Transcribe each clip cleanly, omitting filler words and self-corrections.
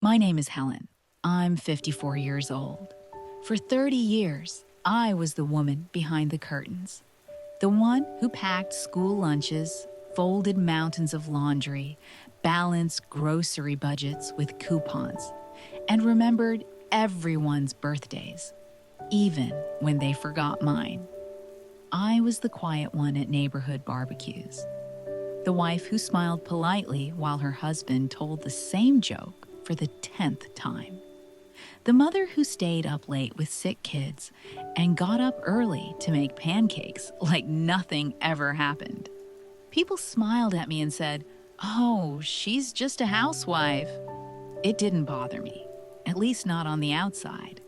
My name is Helen. I'm 54 years old. For 30 years, I was the woman behind the curtains. The one who packed school lunches, folded mountains of laundry, balanced grocery budgets with coupons, and remembered everyone's birthdays, even when they forgot mine. I was the quiet one at neighborhood barbecues. The wife who smiled politely while her husband told the same joke for the 10th time. The mother who stayed up late with sick kids and got up early to make pancakes like nothing ever happened. People smiled at me and said, "Oh, she's just a housewife." It didn't bother me, at least not on the outside.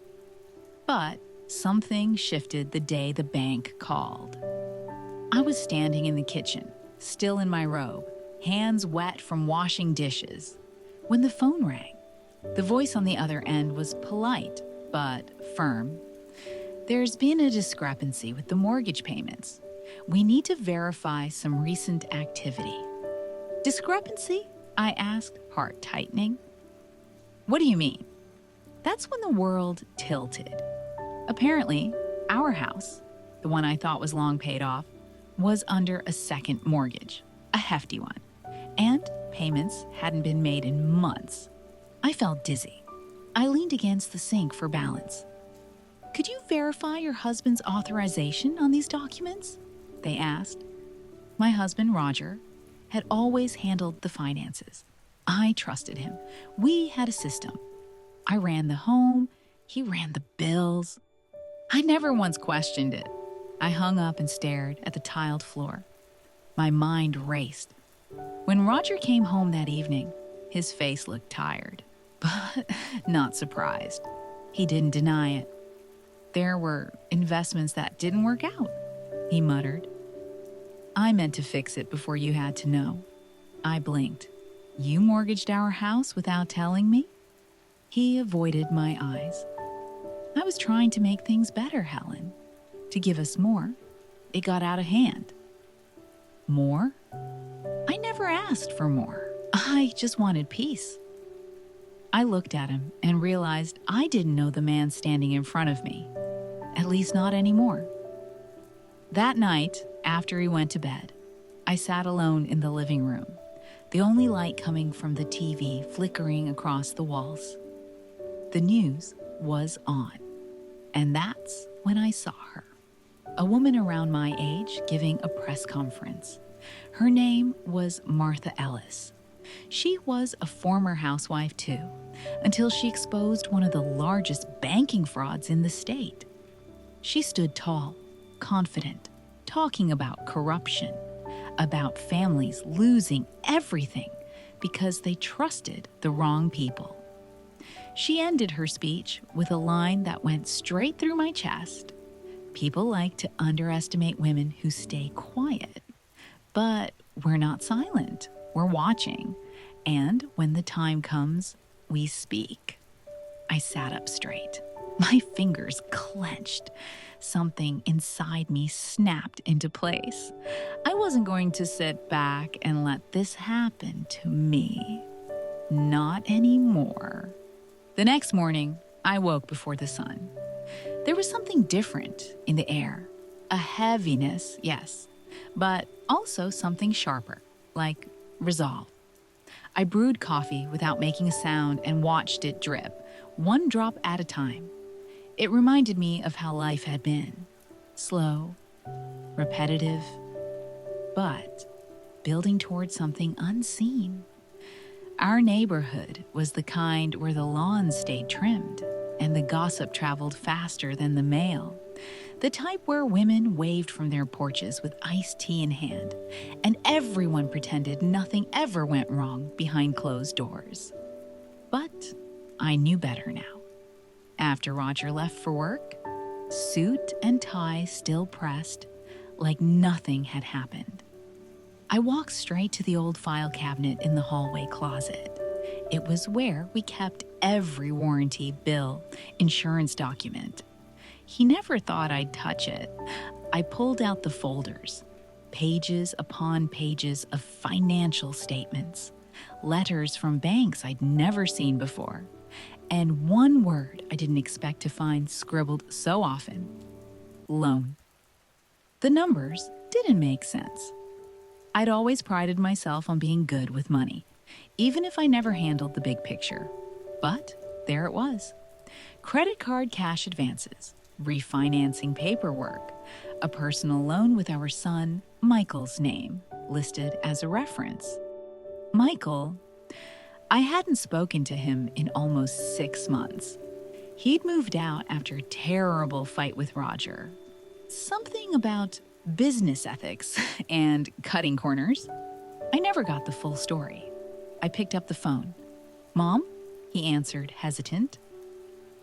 But something shifted the day the bank called. I was standing in the kitchen, still in my robe, hands wet from washing dishes, when the phone rang. The voice on the other end was polite, but firm. "There's been a discrepancy with the mortgage payments. We need to verify some recent activity." "Discrepancy?" I asked, heart tightening. "What do you mean?" That's when the world tilted. Apparently, our house, the one I thought was long paid off, was under a second mortgage, a hefty one, and payments hadn't been made in months. I felt dizzy. I leaned against the sink for balance. "Could you verify your husband's authorization on these documents?" they asked. My husband, Roger, had always handled the finances. I trusted him. We had a system. I ran the home, he ran the bills. I never once questioned it. I hung up and stared at the tiled floor. My mind raced. When Roger came home that evening, his face looked tired, but not surprised. He didn't deny it. "There were investments that didn't work out," he muttered. "I meant to fix it before you had to know." I blinked. "You mortgaged our house without telling me?" He avoided my eyes. "I was trying to make things better, Helen. To give us more. It got out of hand." "More?" "I never asked for more. I just wanted peace." I looked at him and realized I didn't know the man standing in front of me. At least not anymore. That night, after he went to bed, I sat alone in the living room, the only light coming from the TV flickering across the walls. The news was on, and that's when I saw her. A woman around my age giving a press conference. Her name was Martha Ellis. She was a former housewife too, until she exposed one of the largest banking frauds in the state. She stood tall, confident, talking about corruption, about families losing everything because they trusted the wrong people. She ended her speech with a line that went straight through my chest. "People like to underestimate women who stay quiet. But we're not silent. We're watching. And when the time comes, we speak." I sat up straight. My fingers clenched. Something inside me snapped into place. I wasn't going to sit back and let this happen to me. Not anymore. The next morning, I woke before the sun. There was something different in the air. A heaviness, yes, but also something sharper, like resolve. I brewed coffee without making a sound and watched it drip, one drop at a time. It reminded me of how life had been. Slow, repetitive, but building towards something unseen. Our neighborhood was the kind where the lawns stayed trimmed and the gossip traveled faster than the mail. The type where women waved from their porches with iced tea in hand, and everyone pretended nothing ever went wrong behind closed doors. But I knew better now. After Roger left for work, suit and tie still pressed, like nothing had happened. I walked straight to the old file cabinet in the hallway closet. It was where we kept every warranty, bill, insurance document. He never thought I'd touch it. I pulled out the folders, pages upon pages of financial statements, letters from banks I'd never seen before, and one word I didn't expect to find scribbled so often: loan. The numbers didn't make sense. I'd always prided myself on being good with money, even if I never handled the big picture. But there it was. Credit card cash advances, refinancing paperwork, a personal loan with our son, Michael's name, listed as a reference. Michael, I hadn't spoken to him in almost 6 months. He'd moved out after a terrible fight with Roger. Something about business ethics and cutting corners. I never got the full story. I picked up the phone. "Mom?" he answered, hesitant.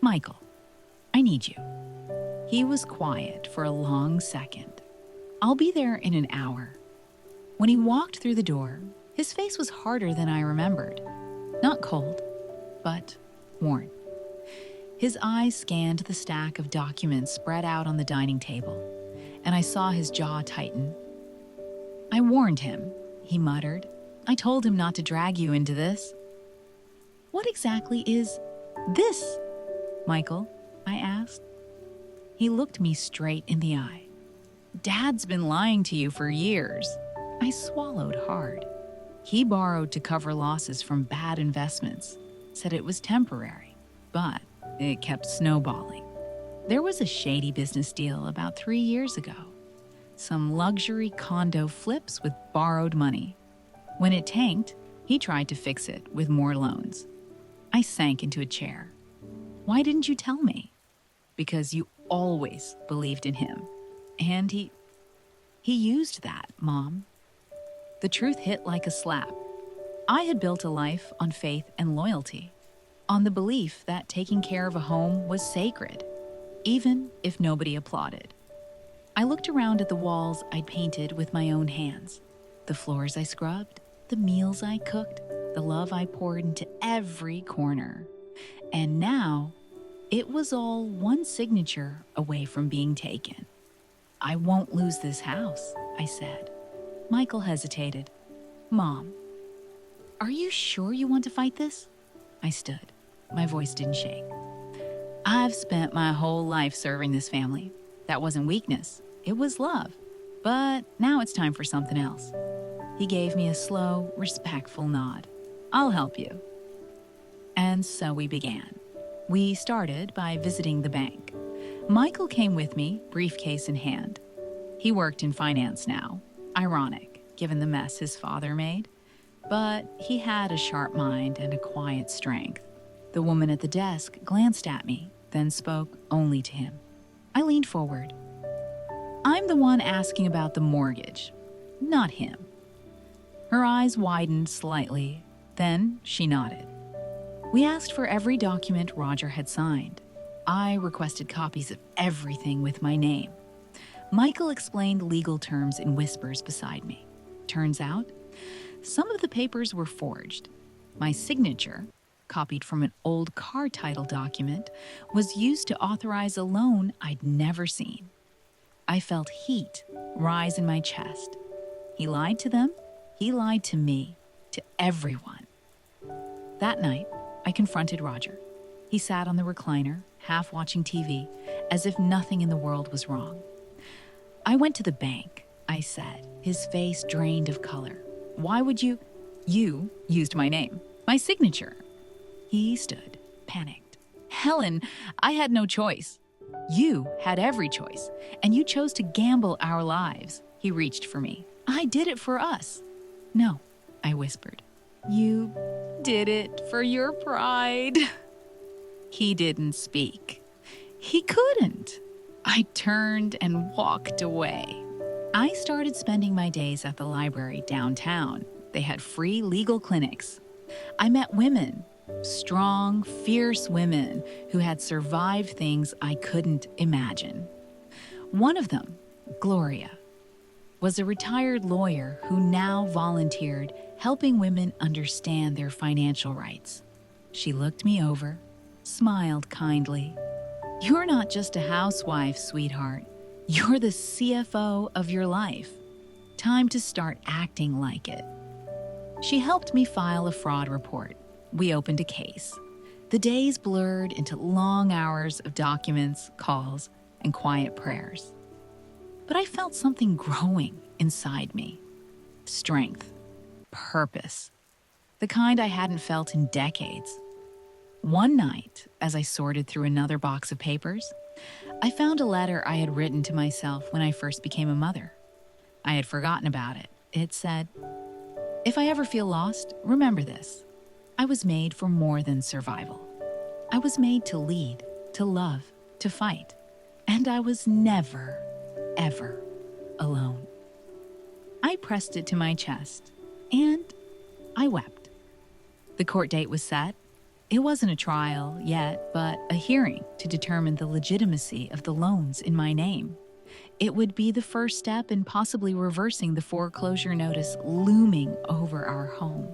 "Michael, I need you." He was quiet for a long second. "I'll be there in an hour." When he walked through the door, his face was harder than I remembered. Not cold, but worn. His eyes scanned the stack of documents spread out on the dining table, and I saw his jaw tighten. "I warned him," he muttered. "I told him not to drag you into this." "What exactly is this, Michael?" I asked. He looked me straight in the eye. "Dad's been lying to you for years." I swallowed hard. He borrowed to cover losses from bad investments, said it was temporary, but it kept snowballing. There was a shady business deal about 3 years ago. Some luxury condo flips with borrowed money. When it tanked, he tried to fix it with more loans. I sank into a chair. "Why didn't you tell me?" "Because you always believed in him. And he used that, Mom." The truth hit like a slap. I had built a life on faith and loyalty, on the belief that taking care of a home was sacred, even if nobody applauded. I looked around at the walls I'd painted with my own hands, the floors I scrubbed, the meals I cooked, the love I poured into every corner. And now, it was all one signature away from being taken. "I won't lose this house," I said. Michael hesitated. "Mom, are you sure you want to fight this?" I stood. My voice didn't shake. "I've spent my whole life serving this family. That wasn't weakness, it was love. But now it's time for something else." He gave me a slow, respectful nod. "I'll help you." And so we began. We started by visiting the bank. Michael came with me, briefcase in hand. He worked in finance now. Ironic, given the mess his father made. But he had a sharp mind and a quiet strength. The woman at the desk glanced at me, then spoke only to him. I leaned forward. "I'm the one asking about the mortgage, not him." Her eyes widened slightly, then she nodded. "We asked for every document Roger had signed. I requested copies of everything with my name." Michael explained legal terms in whispers beside me. Turns out, some of the papers were forged. My signature, copied from an old car title document, was used to authorize a loan I'd never seen. I felt heat rise in my chest. He lied to them. He lied to me, to everyone. That night, I confronted Roger. He sat on the recliner, half watching TV, as if nothing in the world was wrong. "I went to the bank," I said, his face drained of color. "Why would you?" "You used my name, my signature." He stood, panicked. "Helen, I had no choice." "You had every choice, and you chose to gamble our lives." He reached for me. "I did it for us." "No," I whispered. "You did it for your pride." He didn't speak. He couldn't. I turned and walked away. I started spending my days at the library downtown. They had free legal clinics. I met women, strong, fierce women who had survived things I couldn't imagine. One of them, Gloria, was a retired lawyer who now volunteered helping women understand their financial rights. She looked me over, smiled kindly. "You're not just a housewife, sweetheart. You're the CFO of your life. Time to start acting like it." She helped me file a fraud report. We opened a case. The days blurred into long hours of documents, calls, and quiet prayers. But I felt something growing inside me. Strength, purpose, the kind I hadn't felt in decades. One night, as I sorted through another box of papers, I found a letter I had written to myself when I first became a mother. I had forgotten about it. It said, "If I ever feel lost, remember this. I was made for more than survival. I was made to lead, to love, to fight. And I was never, ever alone." I pressed it to my chest, and I wept. The court date was set. It wasn't a trial yet, but a hearing to determine the legitimacy of the loans in my name. It would be the first step in possibly reversing the foreclosure notice looming over our home.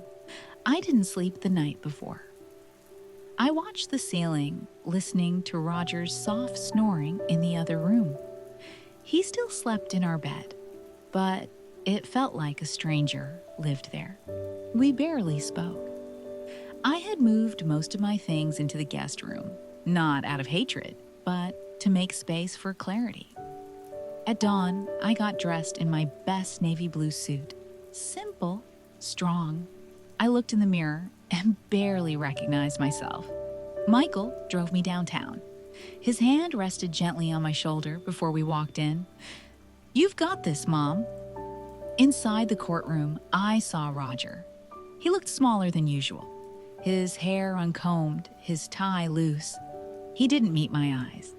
I didn't sleep the night before. I watched the ceiling, listening to Roger's soft snoring in the other room. He still slept in our bed, but it felt like a stranger lived there. We barely spoke. I had moved most of my things into the guest room, not out of hatred, but to make space for clarity. At dawn, I got dressed in my best navy blue suit. Simple, strong. I looked in the mirror and barely recognized myself. Michael drove me downtown. His hand rested gently on my shoulder before we walked in. "You've got this, Mom." Inside the courtroom, I saw Roger. He looked smaller than usual. His hair uncombed, his tie loose. He didn't meet my eyes.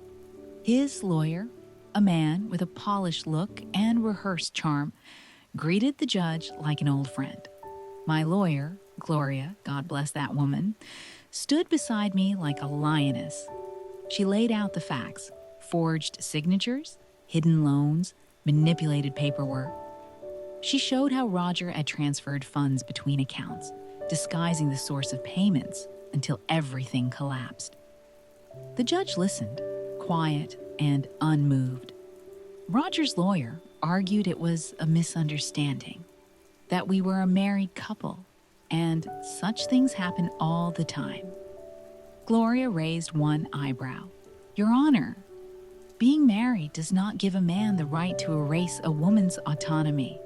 His lawyer, a man with a polished look and rehearsed charm, greeted the judge like an old friend. My lawyer, Gloria, God bless that woman, stood beside me like a lioness. She laid out the facts, forged signatures, hidden loans, manipulated paperwork. She showed how Roger had transferred funds between accounts, disguising the source of payments until everything collapsed. The judge listened, quiet and unmoved. Roger's lawyer argued it was a misunderstanding, that we were a married couple, and such things happen all the time. Gloria raised one eyebrow. "Your Honor, being married does not give a man the right to erase a woman's autonomy."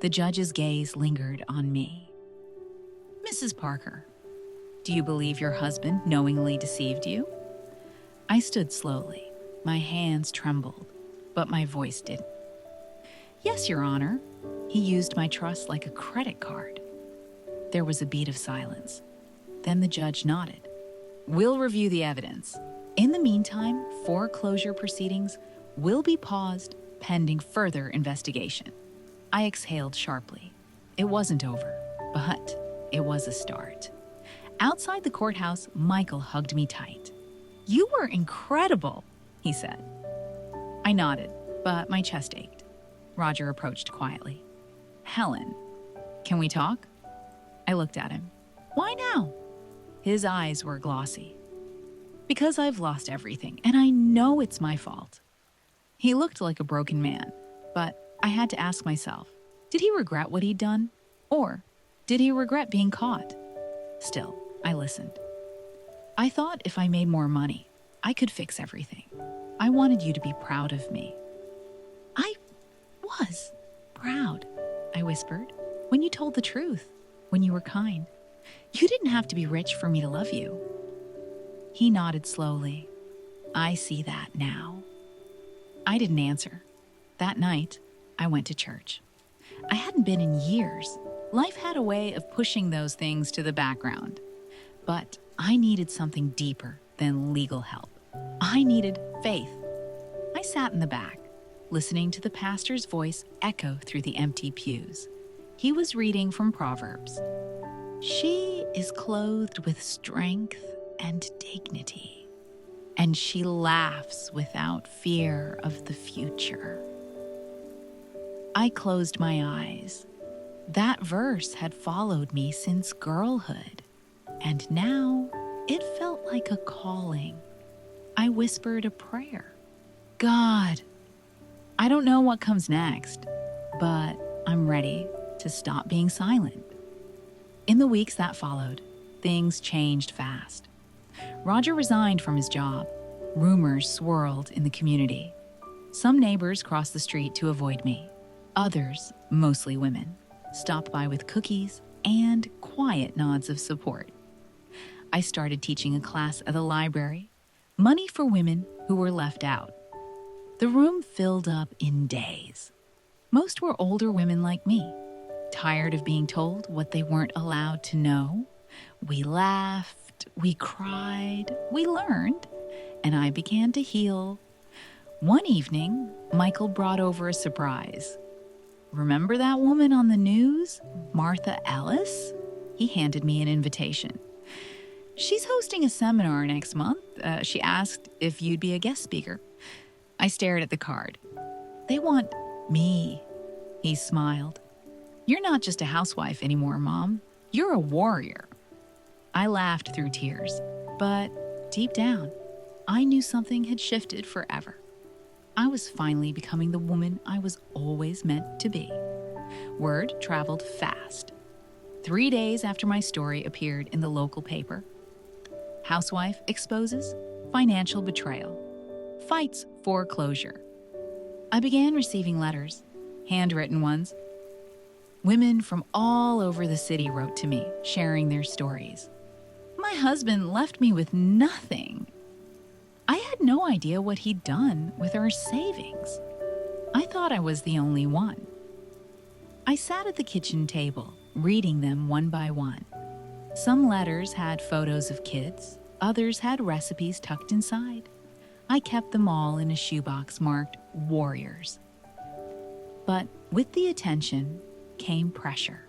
The judge's gaze lingered on me. "Mrs. Parker, do you believe your husband knowingly deceived you?" I stood slowly. My hands trembled, but my voice didn't. "Yes, Your Honor. He used my trust like a credit card." There was a beat of silence. Then the judge nodded. "We'll review the evidence. In the meantime, foreclosure proceedings will be paused pending further investigation." I exhaled sharply. It wasn't over, but it was a start. Outside the courthouse, Michael hugged me tight. "You were incredible," he said. I nodded, but my chest ached. Roger approached quietly. "Helen, can we talk?" I looked at him. "Why now?" His eyes were glossy. "Because I've lost everything, and I know it's my fault." He looked like a broken man, but I had to ask myself, did he regret what he'd done? Or did he regret being caught? Still, I listened. "I thought if I made more money, I could fix everything. I wanted you to be proud of me." "I was proud," I whispered, "when you told the truth, when you were kind. You didn't have to be rich for me to love you." He nodded slowly. "I see that now." I didn't answer. That night, I went to church. I hadn't been in years. Life had a way of pushing those things to the background. But I needed something deeper than legal help. I needed faith. I sat in the back, listening to the pastor's voice echo through the empty pews. He was reading from Proverbs. "She is clothed with strength and dignity, and she laughs without fear of the future." I closed my eyes. That verse had followed me since girlhood, and now it felt like a calling. I whispered a prayer. "God, I don't know what comes next, but I'm ready to stop being silent In the weeks that followed, things changed fast. Roger resigned from his job. Rumors swirled in the community. Some neighbors crossed the street to avoid me. Others, mostly women, stopped by with cookies and quiet nods of support. I started teaching a class at the library, money for women who were left out. The room filled up in days. Most were older women like me, tired of being told what they weren't allowed to know. We laughed, we cried, we learned, and I began to heal. One evening, Michael brought over a surprise. Remember that woman on the news, Martha Ellis? He handed me an invitation. She's hosting a seminar next month. She asked if you'd be a guest speaker. I stared at the card. They want me. He smiled. You're not just a housewife anymore, Mom. You're a warrior. I laughed through tears, but deep down, I knew something had shifted forever. I was finally becoming the woman I was always meant to be. Word traveled fast. 3 days after my story appeared in the local paper, Housewife exposes financial betrayal, fights foreclosure. I began receiving letters, handwritten ones. Women from all over the city wrote to me, sharing their stories. My husband left me with nothing. I had no idea what he'd done with our savings. I thought I was the only one. I sat at the kitchen table, reading them one by one. Some letters had photos of kids, others had recipes tucked inside. I kept them all in a shoebox marked Warriors. But with the attention came pressure.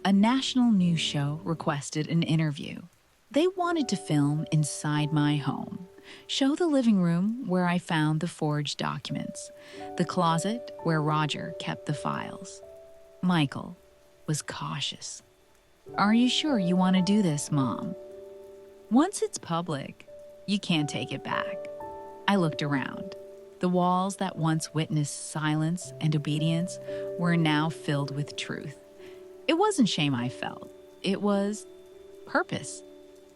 A national news show requested an interview. They wanted to film inside my home, show the living room where I found the forged documents, the closet where Roger kept the files. Michael was cautious. Are you sure you want to do this, Mom? Once it's public, you can't take it back. I looked around. The walls that once witnessed silence and obedience were now filled with truth. It wasn't shame I felt. It was purpose.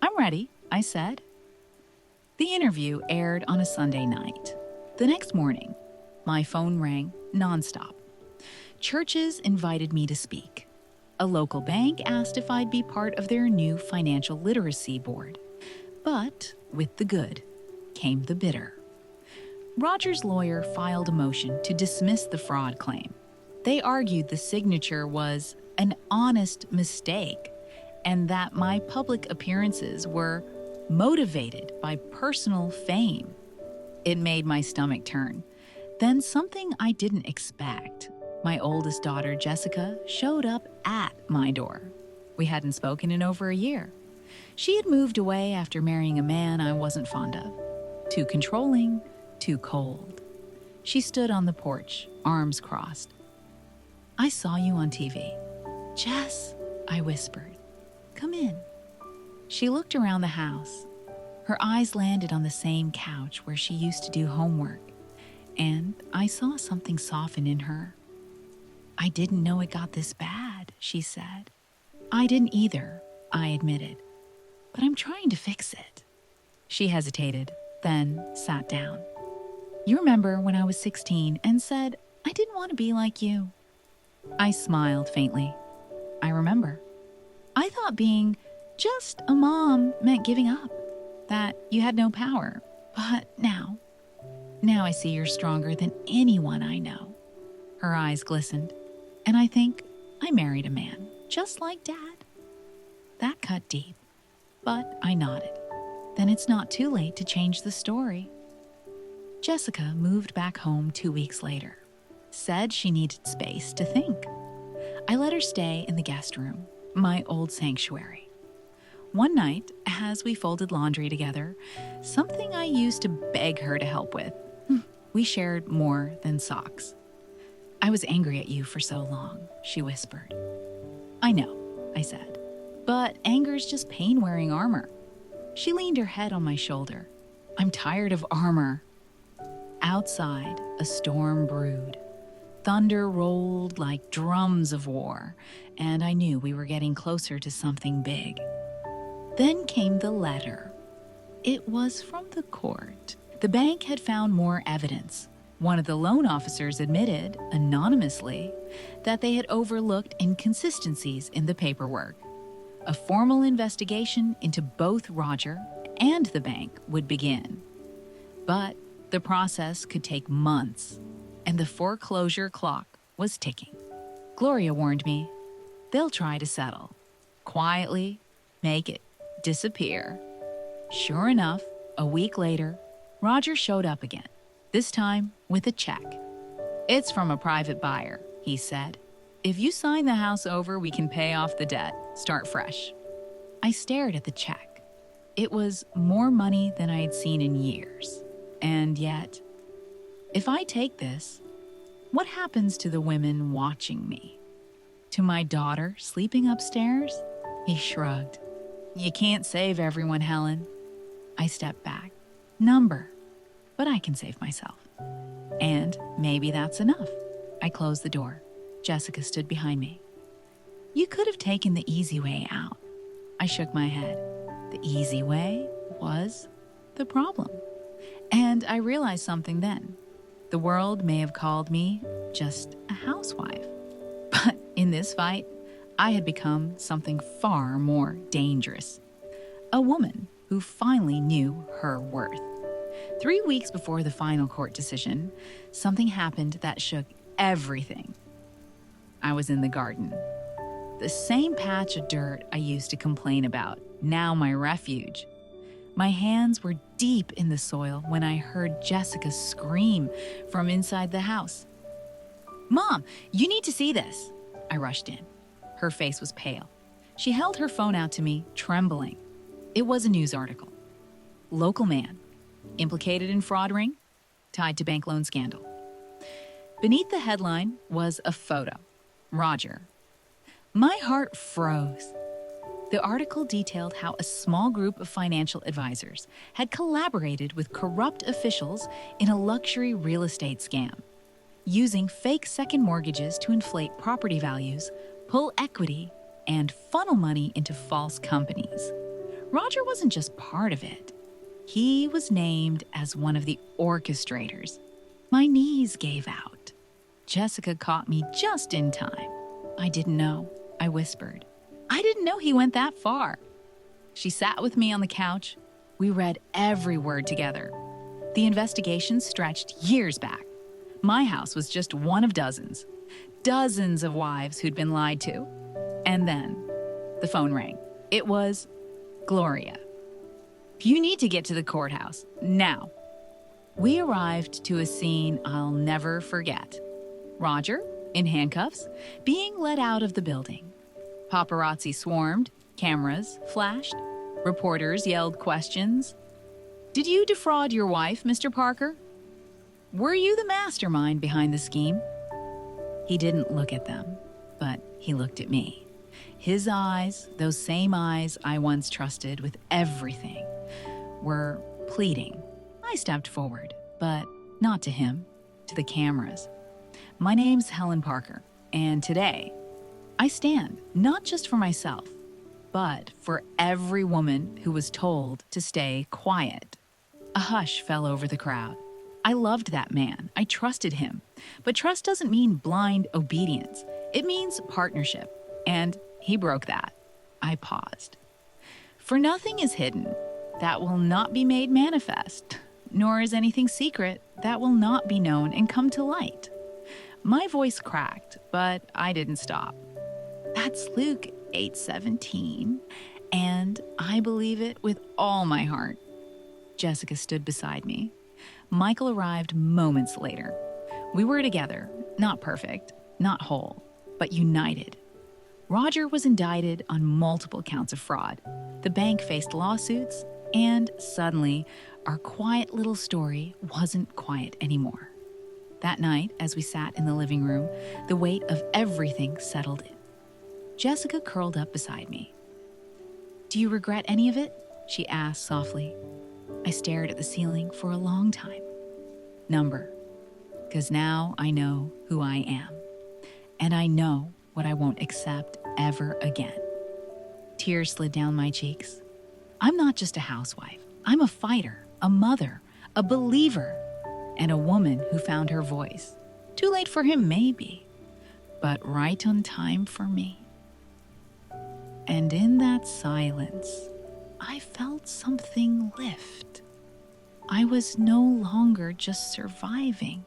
I'm ready, I said. The interview aired on a Sunday night. The next morning, my phone rang nonstop. Churches invited me to speak. A local bank asked if I'd be part of their new financial literacy board. But with the good came the bitter. Roger's lawyer filed a motion to dismiss the fraud claim. They argued the signature was an honest mistake and that my public appearances were motivated by personal fame. It made my stomach turn. Then something I didn't expect. My oldest daughter, Jessica, showed up at my door. We hadn't spoken in over a year. She had moved away after marrying a man I wasn't fond of. Too controlling, too cold. She stood on the porch, arms crossed. I saw you on TV. Jess, I whispered. Come in. She looked around the house. Her eyes landed on the same couch where she used to do homework, and I saw something soften in her. I didn't know it got this bad, she said. I didn't either, I admitted, but I'm trying to fix it. She hesitated, then sat down. You remember when I was 16 and said, I didn't want to be like you? I smiled faintly. I remember. I thought being just a mom meant giving up, that you had no power. But now I see you're stronger than anyone I know. Her eyes glistened, and I think I married a man just like Dad. That cut deep, but I nodded. Then it's not too late to change the story. Jessica moved back home 2 weeks later, said she needed space to think. I let her stay in the guest room, my old sanctuary. One night, as we folded laundry together, something I used to beg her to help with, we shared more than socks. I was angry at you for so long, she whispered. I know, I said, but anger's just pain wearing armor. She leaned her head on my shoulder. I'm tired of armor. Outside, a storm brewed. thunder rolled like drums of war, and I knew we were getting closer to something big. Then came the letter. It was from the court. The bank had found more evidence. One of the loan officers admitted, anonymously, that they had overlooked inconsistencies in the paperwork. A formal investigation into both Roger and the bank would begin. But the process could take months, and the foreclosure clock was ticking. Gloria warned me, they'll try to settle. Quietly, make it disappear. Sure enough, a week later, Roger showed up again, this time with a check. It's from a private buyer, he said. If you sign the house over, we can pay off the debt, start fresh. I stared at the check. It was more money than I had seen in years. And yet, if I take this, what happens to the women watching me? To my daughter sleeping upstairs? He shrugged. You can't save everyone, Helen. I stepped back. Number. But I can save myself. And maybe that's enough. I closed the door. Jessica stood behind me. You could have taken the easy way out. I shook my head. The easy way was the problem. And I realized something then. The world may have called me just a housewife. But in this fight, I had become something far more dangerous. A woman who finally knew her worth. 3 weeks before the final court decision, something happened that shook everything. I was in the garden. The same patch of dirt I used to complain about, now my refuge. My hands were deep in the soil when I heard Jessica scream from inside the house. Mom, you need to see this. I rushed in. Her face was pale. She held her phone out to me, trembling. It was a news article. Local man, implicated in fraud ring, tied to bank loan scandal. Beneath the headline was a photo. Roger. My heart froze. The article detailed how a small group of financial advisors had collaborated with corrupt officials in a luxury real estate scam, using fake second mortgages to inflate property values, pull equity, and funnel money into false companies. Roger wasn't just part of it. He was named as one of the orchestrators. My knees gave out. Jessica caught me just in time. I didn't know, I whispered. I didn't know he went that far. She sat with me on the couch. We read every word together. The investigation stretched years back. My house was just one of dozens. Dozens of wives who'd been lied to. And then the phone rang. It was Gloria. You need to get to the courthouse, now. We arrived to a scene I'll never forget. Roger, in handcuffs, being led out of the building. Paparazzi swarmed, cameras flashed, reporters yelled questions. Did you defraud your wife, Mr. Parker? Were you the mastermind behind the scheme? He didn't look at them, but he looked at me. His eyes, those same eyes I once trusted with everything, were pleading. I stepped forward, but not to him, to the cameras. My name's Helen Parker, and today, I stand not just for myself, but for every woman who was told to stay quiet. A hush fell over the crowd. I loved that man. I trusted him. But trust doesn't mean blind obedience. It means partnership. And he broke that. I paused. For nothing is hidden that will not be made manifest, nor is anything secret that will not be known and come to light. My voice cracked, but I didn't stop. That's Luke 8:17, and I believe it with all my heart. Jessica stood beside me. Michael arrived moments later. We were together, not perfect, not whole, but united. Roger was indicted on multiple counts of fraud. The bank faced lawsuits, and suddenly, our quiet little story wasn't quiet anymore. That night, as we sat in the living room, the weight of everything settled in. Jessica curled up beside me. Do you regret any of it? She asked softly. I stared at the ceiling for a long time. Number. because now I know who I am, and I know what I won't accept ever again. Tears slid down my cheeks. I'm not just a housewife. I'm a fighter, a mother, a believer, and a woman who found her voice. Too late for him, maybe, but right on time for me. And in that silence, I felt something lift. I was no longer just surviving.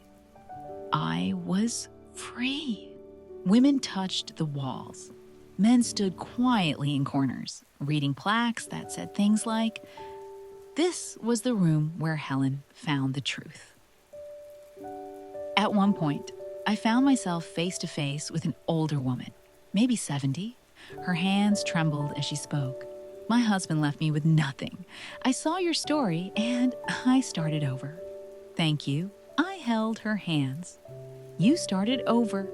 I was free. Women touched the walls. Men stood quietly in corners, reading plaques that said things like, "This was the room where Helen found the truth." At one point, I found myself face to face with an older woman, maybe 70. Her hands trembled as she spoke. "My husband left me with nothing. I saw your story and I started over." "Thank you." I held her hands. "You started over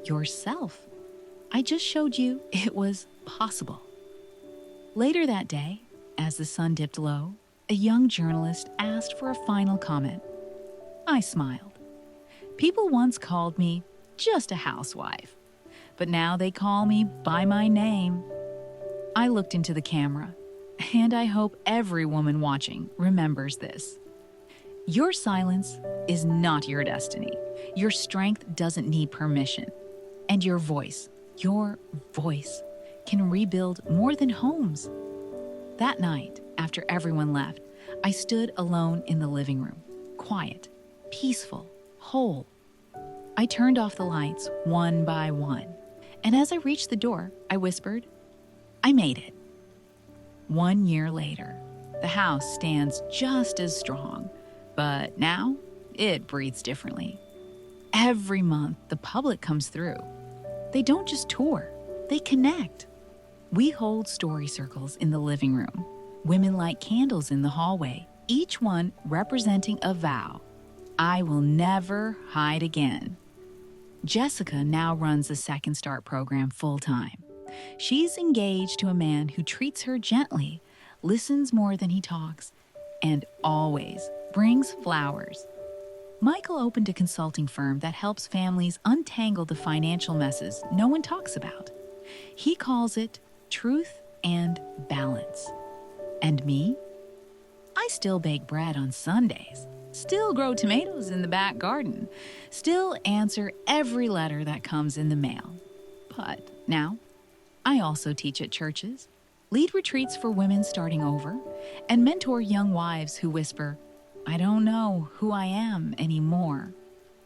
yourself. I just showed you it was possible." Later that day, as the sun dipped low, a young journalist asked for a final comment. I smiled. People once called me just a housewife, but now they call me by my name. I looked into the camera, and I hope every woman watching remembers this. Your silence is not your destiny. Your strength doesn't need permission. And your voice can rebuild more than homes. That night, after everyone left, I stood alone in the living room, quiet, peaceful, whole. I turned off the lights one by one, and as I reached the door, I whispered, "I made it." 1 year later, the house stands just as strong, but now it breathes differently. Every month, the public comes through. They don't just tour, they connect. We hold story circles in the living room. Women light candles in the hallway, each one representing a vow. I will never hide again. Jessica now runs the Second Start program full-time. She's engaged to a man who treats her gently, listens more than he talks, and always brings flowers. Michael opened a consulting firm that helps families untangle the financial messes no one talks about. He calls it truth and balance. And me? I still bake bread on Sundays, still grow tomatoes in the back garden, still answer every letter that comes in the mail. But now, I also teach at churches, lead retreats for women starting over, and mentor young wives who whisper, "I don't know who I am anymore."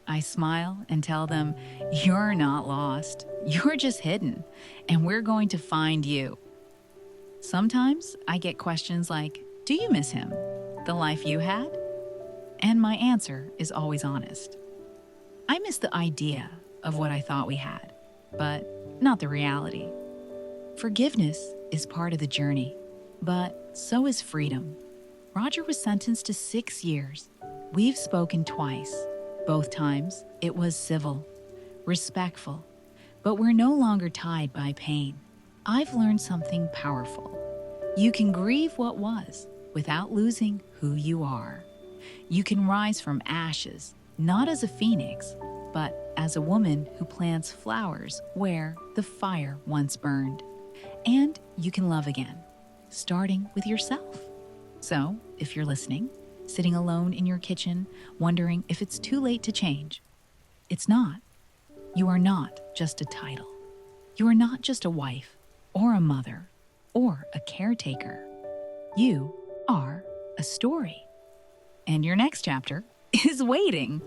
I smile and tell them, "You're not lost. You're just hidden, and we're going to find you." Sometimes I get questions like, "Do you miss him? The life you had?" And my answer is always honest. I miss the idea of what I thought we had, but not the reality. Forgiveness is part of the journey, but so is freedom. Roger was sentenced to 6 years. We've spoken twice. Both times, it was civil, respectful, but we're no longer tied by pain. I've learned something powerful. You can grieve what was without losing who you are. You can rise from ashes, not as a phoenix, but as a woman who plants flowers where the fire once burned. And you can love again, starting with yourself. So, if you're listening, sitting alone in your kitchen, wondering if it's too late to change, it's not. You are not just a title. You are not just a wife, or a mother, or a caretaker. You are a story. And your next chapter is waiting.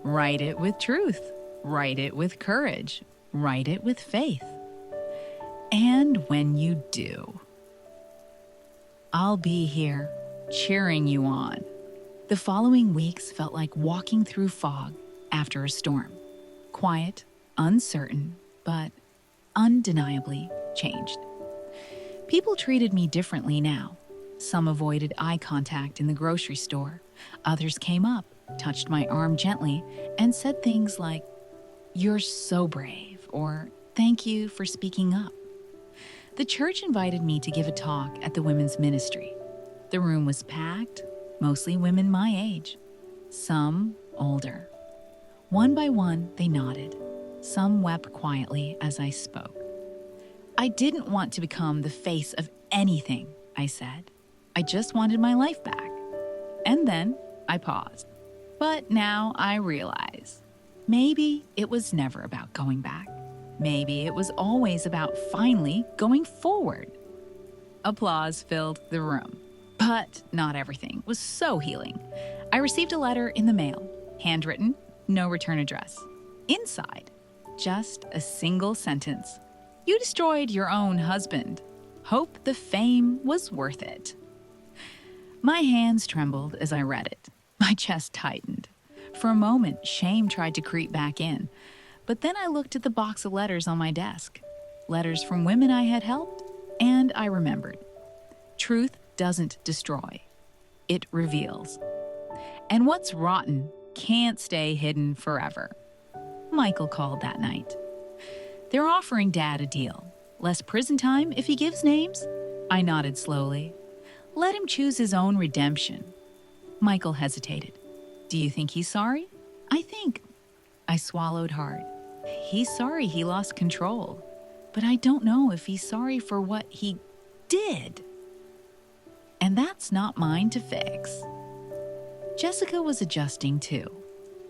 Write it with truth. Write it with courage. Write it with faith. And when you do, I'll be here, cheering you on. The following weeks felt like walking through fog after a storm. Quiet, uncertain, but undeniably changed. People treated me differently now. Some avoided eye contact in the grocery store. Others came up, touched my arm gently, and said things like, "You're so brave," or "Thank you for speaking up." The church invited me to give a talk at the women's ministry. The room was packed, mostly women my age, some older. One by one, they nodded. Some wept quietly as I spoke. I didn't want to become the face of anything, I said. I just wanted my life back. And then I paused. But now I realize, maybe it was never about going back. Maybe it was always about finally going forward. Applause filled the room. But not everything was so healing. I received a letter in the mail, handwritten, no return address. Inside, just a single sentence. You destroyed your own husband. Hope the fame was worth it. My hands trembled as I read it. My chest tightened. For a moment, shame tried to creep back in. But then I looked at the box of letters on my desk. Letters from women I had helped, and I remembered. Truth doesn't destroy. It reveals. And what's rotten can't stay hidden forever. Michael called that night. They're offering Dad a deal. Less prison time if he gives names? I nodded slowly. Let him choose his own redemption. Michael hesitated. Do you think he's sorry? I swallowed hard. He's sorry he lost control. But I don't know if he's sorry for what he did. And that's not mine to fix. Jessica was adjusting too.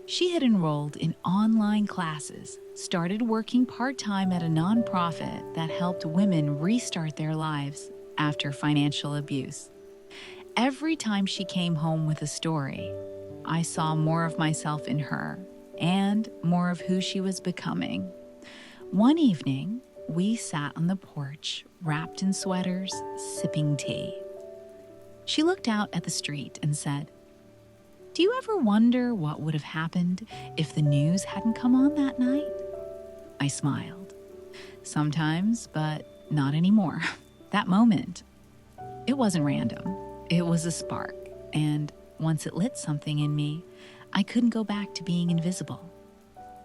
She had enrolled in online classes, started working part-time at a nonprofit that helped women restart their lives after financial abuse. Every time she came home with a story, I saw more of myself in her and more of who she was becoming. One evening, we sat on the porch, wrapped in sweaters, sipping tea. She looked out at the street and said, Do you ever wonder what would have happened if the news hadn't come on that night? I smiled. Sometimes, but not anymore. That moment, it wasn't random. It was a spark, and once it lit something in me, I couldn't go back to being invisible.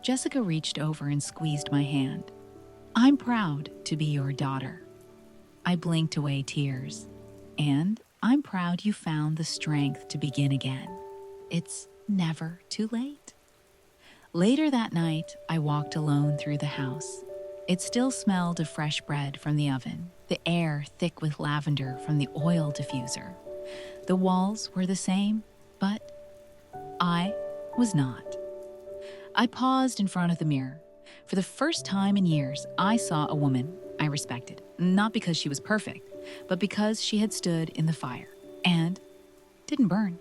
Jessica reached over and squeezed my hand. I'm proud to be your daughter. I blinked away tears, and I'm proud you found the strength to begin again. It's never too late. Later that night, I walked alone through the house. It still smelled of fresh bread from the oven, the air thick with lavender from the oil diffuser. The walls were the same, but I was not. I paused in front of the mirror. For the first time in years, I saw a woman I respected, not because she was perfect, but because she had stood in the fire and didn't burn.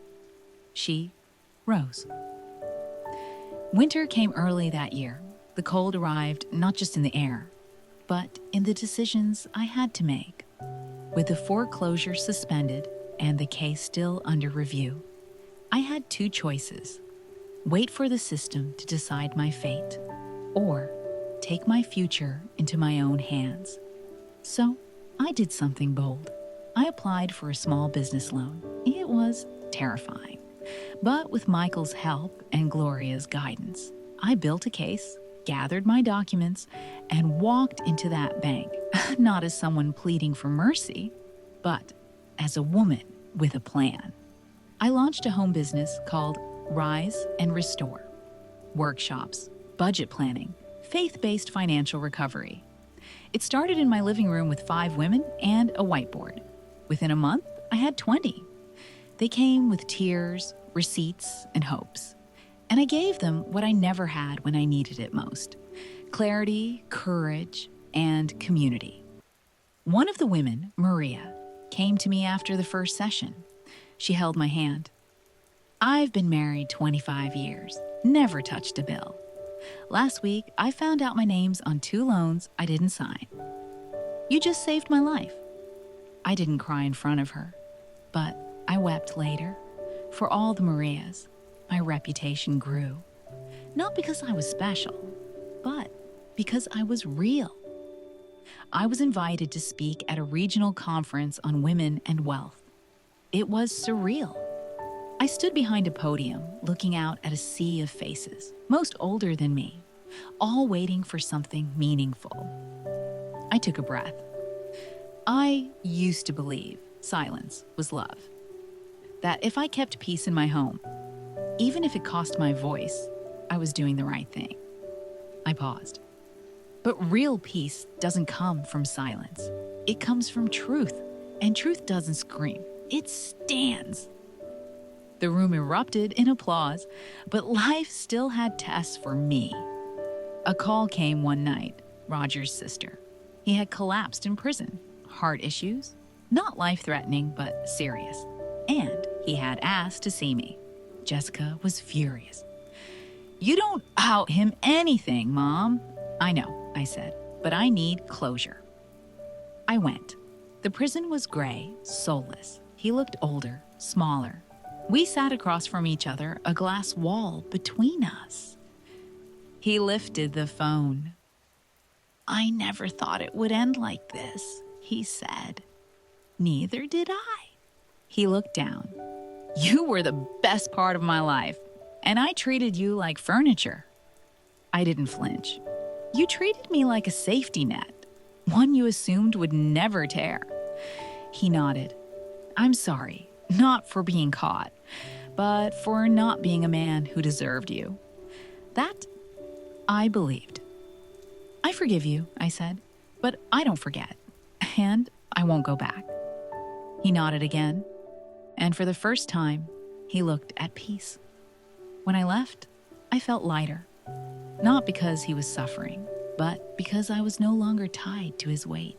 She rose. Winter came early that year. The cold arrived not just in the air, but in the decisions I had to make. With the foreclosure suspended and the case still under review, I had two choices: wait for the system to decide my fate, or take my future into my own hands. So I did something bold. I applied for a small business loan. It was terrifying. But with Michael's help and Gloria's guidance, I built a case, gathered my documents, and walked into that bank, not as someone pleading for mercy, but as a woman with a plan. I launched a home business called Rise and Restore. Workshops, budget planning, faith-based financial recovery. It started in my living room with 5 women and a whiteboard. Within a month, I had 20. They came with tears, receipts, and hopes. And I gave them what I never had when I needed it most: clarity, courage, and community. One of the women, Maria, came to me after the first session. She held my hand. I've been married 25 years, never touched a bill. Last week, I found out my name's on 2 loans I didn't sign. You just saved my life. I didn't cry in front of her, but I wept later. For all the Marias, my reputation grew. Not because I was special, but because I was real. I was invited to speak at a regional conference on women and wealth. It was surreal. I stood behind a podium, looking out at a sea of faces, most older than me, all waiting for something meaningful. I took a breath. I used to believe silence was love. That if I kept peace in my home, even if it cost my voice, I was doing the right thing. I paused. But real peace doesn't come from silence. It comes from truth. And truth doesn't scream. It stands. The room erupted in applause, but life still had tests for me. A call came one night, Roger's sister. He had collapsed in prison. Heart issues, not life-threatening, but serious. And he had asked to see me. Jessica was furious. "You don't owe him anything, Mom." "I know," I said, "but I need closure." I went. The prison was gray, soulless. He looked older, smaller. We sat across from each other, a glass wall between us. He lifted the phone. "I never thought it would end like this," he said. "Neither did I." He looked down. "You were the best part of my life, and I treated you like furniture." I didn't flinch. "You treated me like a safety net, one you assumed would never tear." He nodded. "I'm sorry, not for being caught, but for not being a man who deserved you." That I believed. "I forgive you," I said, "but I don't forget, and I won't go back." He nodded again, and for the first time, he looked at peace. When I left, I felt lighter, not because he was suffering, but because I was no longer tied to his weight.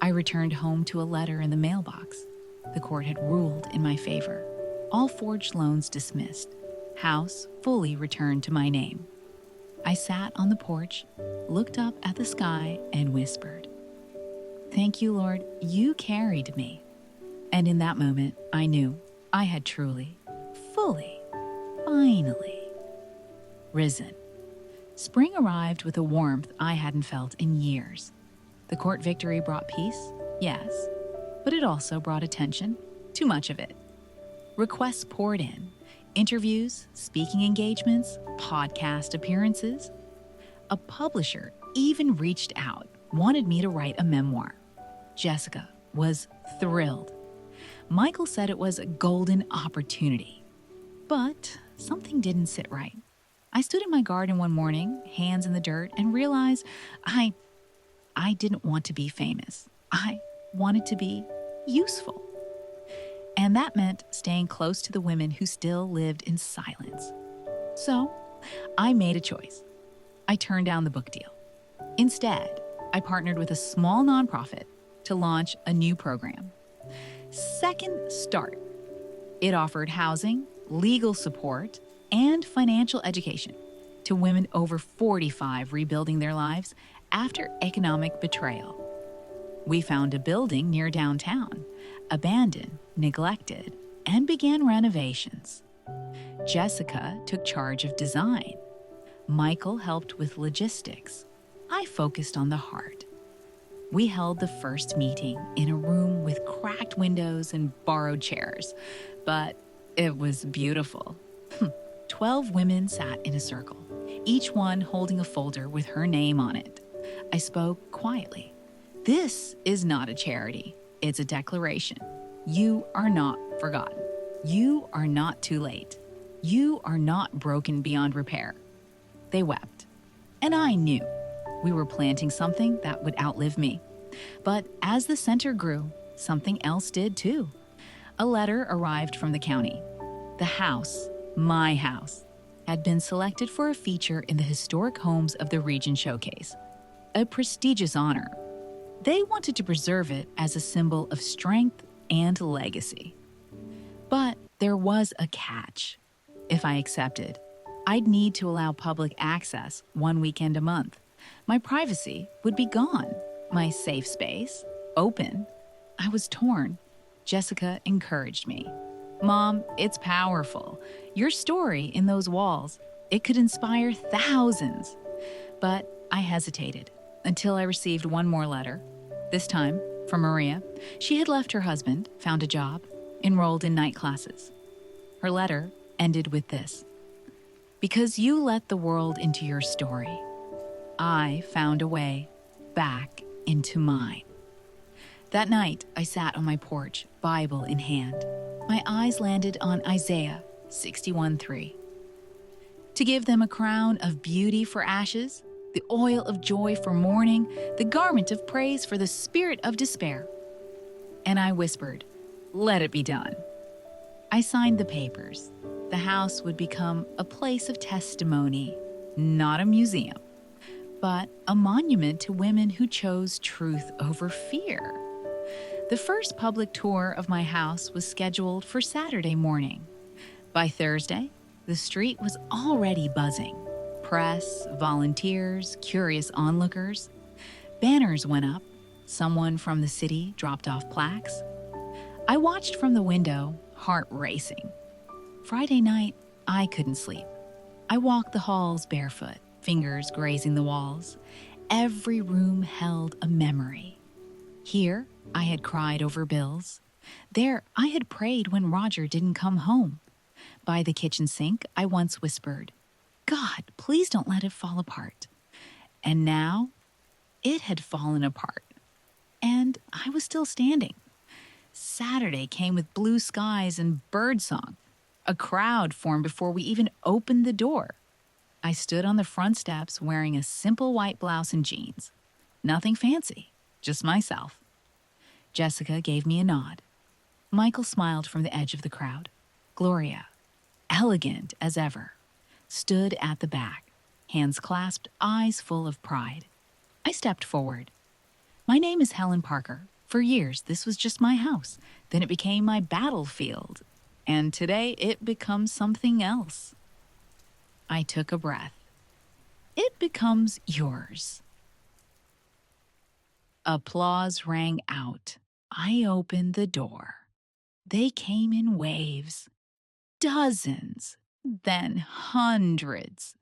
I returned home to a letter in the mailbox. The court had ruled in my favor. All forged loans dismissed. House fully returned to my name. I sat on the porch, looked up at the sky, and whispered, "Thank you, Lord, you carried me." And in that moment, I knew I had truly, fully, finally risen. Spring arrived with a warmth I hadn't felt in years. The court victory brought peace, yes, but it also brought attention, too much of it. Requests poured in, interviews, speaking engagements, podcast appearances. A publisher even reached out, wanted me to write a memoir. Jessica was thrilled. Michael said it was a golden opportunity. But something didn't sit right. I stood in my garden one morning, hands in the dirt, and realized I didn't want to be famous. I wanted to be useful. And that meant staying close to the women who still lived in silence. So I made a choice. I turned down the book deal. Instead, I partnered with a small nonprofit to launch a new program. Second Start. It offered housing, legal support, and financial education to women over 45 rebuilding their lives after economic betrayal. We found a building near downtown, abandoned, neglected, and began renovations. Jessica took charge of design. Michael helped with logistics. I focused on the heart. We held the first meeting in a room with cracked windows and borrowed chairs, but it was beautiful. 12 women sat in a circle, each one holding a folder with her name on it. I spoke quietly. "This is not a charity. It's a declaration. You are not forgotten. You are not too late. You are not broken beyond repair." They wept. And I knew we were planting something that would outlive me. But as the center grew, something else did too. A letter arrived from the county. The house, my house, had been selected for a feature in the Historic Homes of the Region Showcase, a prestigious honor. They wanted to preserve it as a symbol of strength and legacy. But there was a catch. If I accepted, I'd need to allow public access one weekend a month. My privacy would be gone. My safe space, open. I was torn. Jessica encouraged me. "Mom, it's powerful. Your story in those walls, it could inspire thousands." But I hesitated until I received one more letter. This time from Maria. She had left her husband, found a job, enrolled in night classes. Her letter ended with this: "Because you let the world into your story, I found a way back into mine." That night, I sat on my porch, Bible in hand. My eyes landed on Isaiah 61:3. to give them a crown of beauty for ashes, the oil of joy for mourning, the garment of praise for the spirit of despair. And I whispered, "Let it be done." I signed the papers. The house would become a place of testimony, not a museum, but a monument to women who chose truth over fear. The first public tour of my house was scheduled for Saturday morning. By Thursday, the street was already buzzing. Press, volunteers, curious onlookers. Banners went up. Someone from the city dropped off plaques. I watched from the window, heart racing. Friday night, I couldn't sleep. I walked the halls barefoot, fingers grazing the walls. Every room held a memory. Here, I had cried over bills. There, I had prayed when Roger didn't come home. By the kitchen sink, I once whispered, "God, please don't let it fall apart." And now, it had fallen apart. And I was still standing. Saturday came with blue skies and birdsong. A crowd formed before we even opened the door. I stood on the front steps wearing a simple white blouse and jeans. Nothing fancy, just myself. Jessica gave me a nod. Michael smiled from the edge of the crowd. Gloria, elegant as ever, stood at the back, hands clasped, eyes full of pride. I stepped forward. "My name is Helen Parker. For years, this was just my house. Then it became my battlefield. And today, it becomes something else." I took a breath. "It becomes yours." Applause rang out. I opened the door. They came in waves. Dozens, then hundreds.